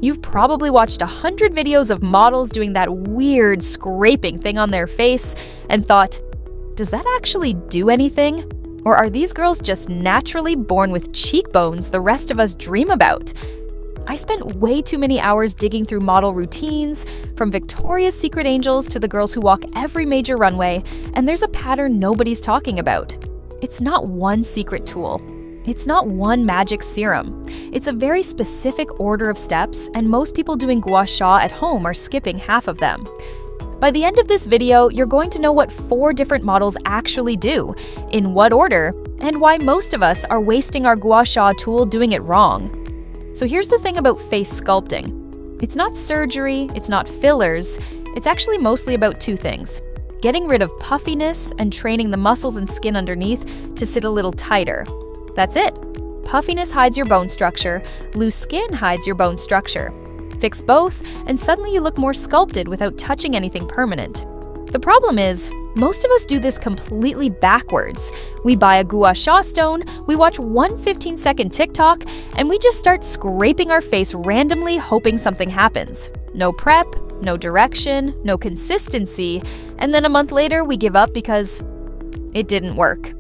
You've probably watched 100 videos of models doing that weird scraping thing on their face and thought, does that actually do anything? Or are these girls just naturally born with cheekbones the rest of us dream about? I spent way too many hours digging through model routines, from Victoria's Secret angels to the girls who walk every major runway, and there's a pattern nobody's talking about. It's not one secret tool. It's not one magic serum. It's a very specific order of steps, and most people doing gua sha at home are skipping half of them. By the end of this video, you're going to know what 4 different models actually do, in what order, and why most of us are wasting our gua sha tool doing it wrong. So here's the thing about face sculpting. It's not surgery, it's not fillers, it's actually mostly about 2 things. Getting rid of puffiness and training the muscles and skin underneath to sit a little tighter. That's it. Puffiness hides your bone structure, loose skin hides your bone structure. Fix both, and suddenly you look more sculpted without touching anything permanent. The problem is, most of us do this completely backwards. We buy a gua sha stone, we watch one 15-second TikTok, and we just start scraping our face randomly hoping something happens. No prep, no direction, no consistency, and then a month later we give up because it didn't work.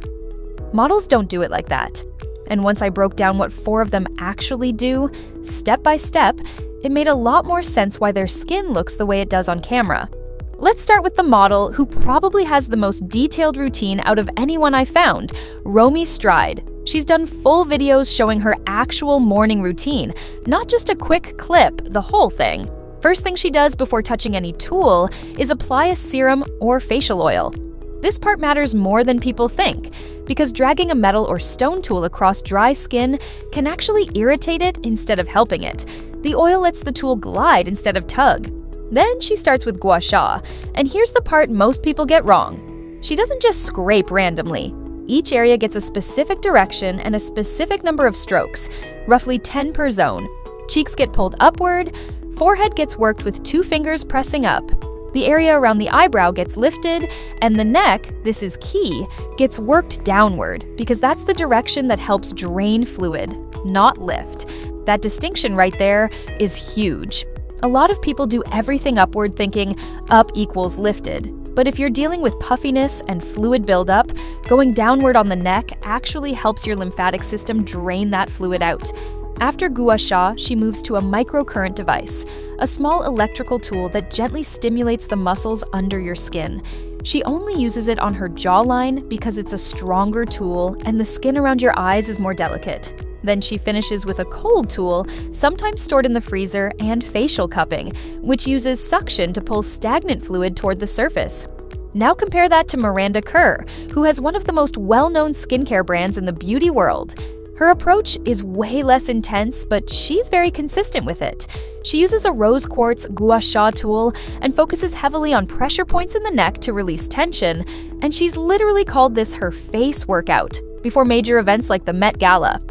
Models don't do it like that. And once I broke down what 4 of them actually do, step by step, it made a lot more sense why their skin looks the way it does on camera. Let's start with the model who probably has the most detailed routine out of anyone I found, Romy Stride. She's done full videos showing her actual morning routine, not just a quick clip, the whole thing. First thing she does before touching any tool is apply a serum or facial oil. This part matters more than people think, because dragging a metal or stone tool across dry skin can actually irritate it instead of helping it. The oil lets the tool glide instead of tug. Then she starts with gua sha, and here's the part most people get wrong. She doesn't just scrape randomly. Each area gets a specific direction and a specific number of strokes, roughly 10 per zone. Cheeks get pulled upward, forehead gets worked with 2 fingers pressing up. The area around the eyebrow gets lifted, and the neck, this is key, gets worked downward, because that's the direction that helps drain fluid, not lift. That distinction right there is huge. A lot of people do everything upward thinking up equals lifted, but if you're dealing with puffiness and fluid buildup, going downward on the neck actually helps your lymphatic system drain that fluid out. After gua sha, she moves to a microcurrent device, a small electrical tool that gently stimulates the muscles under your skin. She only uses it on her jawline because it's a stronger tool and the skin around your eyes is more delicate. Then she finishes with a cold tool, sometimes stored in the freezer, and facial cupping, which uses suction to pull stagnant fluid toward the surface. Now compare that to Miranda Kerr, who has one of the most well-known skincare brands in the beauty world. Her approach is way less intense, but she's very consistent with it. She uses a rose quartz gua sha tool and focuses heavily on pressure points in the neck to release tension, and she's literally called this her face workout before major events like the Met Gala.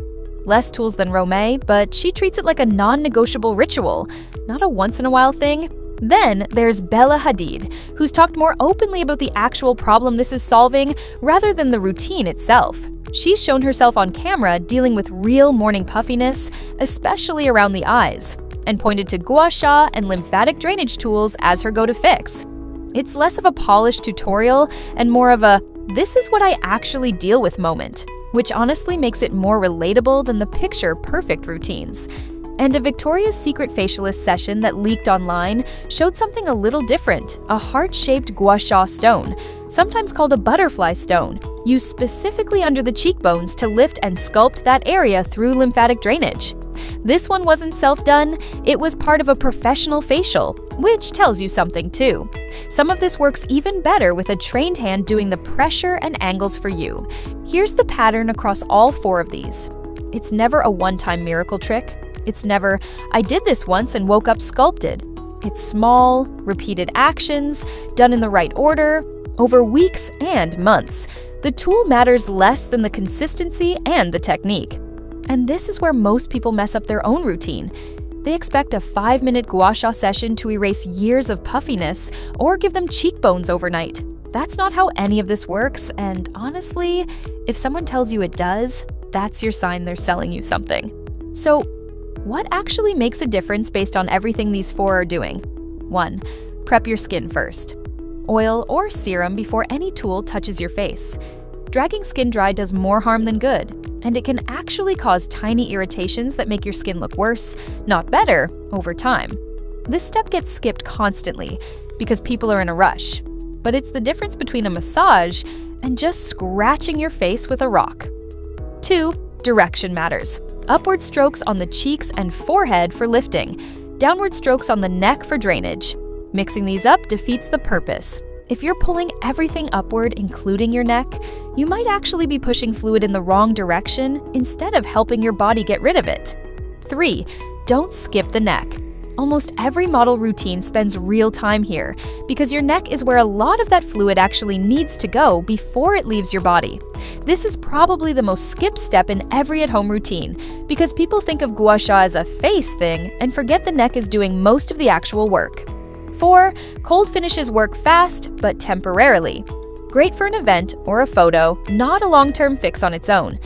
Less tools than Romay, but she treats it like a non-negotiable ritual, not a once-in-a-while thing. Then there's Bella Hadid, who's talked more openly about the actual problem this is solving rather than the routine itself. She's shown herself on camera dealing with real morning puffiness, especially around the eyes, and pointed to gua sha and lymphatic drainage tools as her go-to fix. It's less of a polished tutorial and more of a, this is what I actually deal with moment, which honestly makes it more relatable than the picture-perfect routines. And a Victoria's Secret facialist session that leaked online showed something a little different, a heart-shaped gua sha stone, sometimes called a butterfly stone, used specifically under the cheekbones to lift and sculpt that area through lymphatic drainage. This one wasn't self-done, it was part of a professional facial, which tells you something too. Some of this works even better with a trained hand doing the pressure and angles for you. Here's the pattern across all 4 of these. It's never a one-time miracle trick. It's never, I did this once and woke up sculpted. It's small, repeated actions, done in the right order, over weeks and months. The tool matters less than the consistency and the technique. And this is where most people mess up their own routine. They expect a 5-minute gua sha session to erase years of puffiness or give them cheekbones overnight. That's not how any of this works, and honestly, if someone tells you it does, that's your sign they're selling you something. So, What actually makes a difference based on everything these 4 are doing? 1. Prep your skin first. Oil or serum before any tool touches your face. Dragging skin dry does more harm than good, and it can actually cause tiny irritations that make your skin look worse, not better, over time. This step gets skipped constantly because people are in a rush, but it's the difference between a massage and just scratching your face with a rock. 2. Direction matters. Upward strokes on the cheeks and forehead for lifting, downward strokes on the neck for drainage. Mixing these up defeats the purpose. If you're pulling everything upward, including your neck, you might actually be pushing fluid in the wrong direction instead of helping your body get rid of it. 3. Don't skip the neck. Almost every model routine spends real time here because your neck is where a lot of that fluid actually needs to go before it leaves your body. This is probably the most skipped step in every at-home routine because people think of gua sha as a face thing and forget the neck is doing most of the actual work. 4. Cold finishes work fast, but temporarily. Great for an event or a photo, not a long-term fix on its own.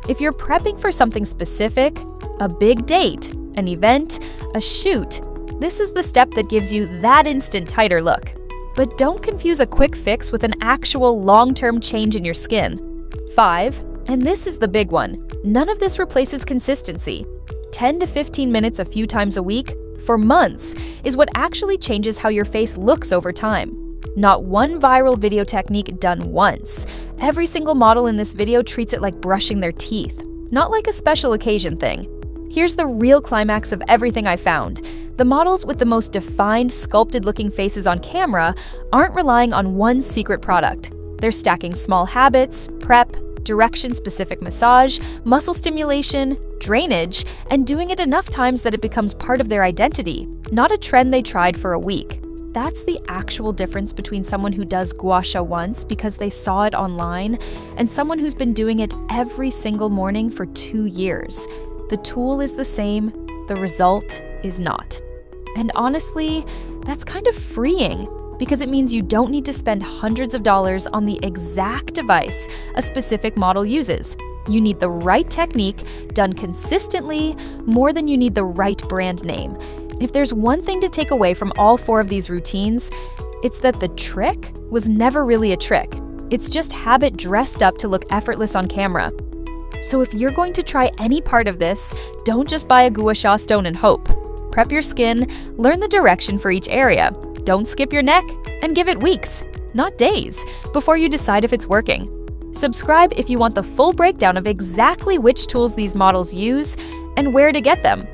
If you're prepping for something specific, a big date, an event, a shoot, this is the step that gives you that instant tighter look. But don't confuse a quick fix with an actual long-term change in your skin. 5. And this is the big one. None of this replaces consistency. 10 to 15 minutes a few times a week, for months, is what actually changes how your face looks over time. Not one viral video technique done once. Every single model in this video treats it like brushing their teeth, not like a special occasion thing. Here's the real climax of everything I found. The models with the most defined, sculpted-looking faces on camera aren't relying on one secret product. They're stacking small habits, prep, direction-specific massage, muscle stimulation, drainage, and doing it enough times that it becomes part of their identity, not a trend they tried for a week. That's the actual difference between someone who does gua sha once because they saw it online and someone who's been doing it every single morning for 2 years. The tool is the same, the result is not. And honestly, that's kind of freeing because it means you don't need to spend hundreds of dollars on the exact device a specific model uses. You need the right technique done consistently more than you need the right brand name. If there's one thing to take away from all 4 of these routines, it's that the trick was never really a trick. It's just habit dressed up to look effortless on camera. So if you're going to try any part of this, don't just buy a gua sha stone and hope. Prep your skin, learn the direction for each area, don't skip your neck, and give it weeks, not days, before you decide if it's working. Subscribe if you want the full breakdown of exactly which tools these models use and where to get them.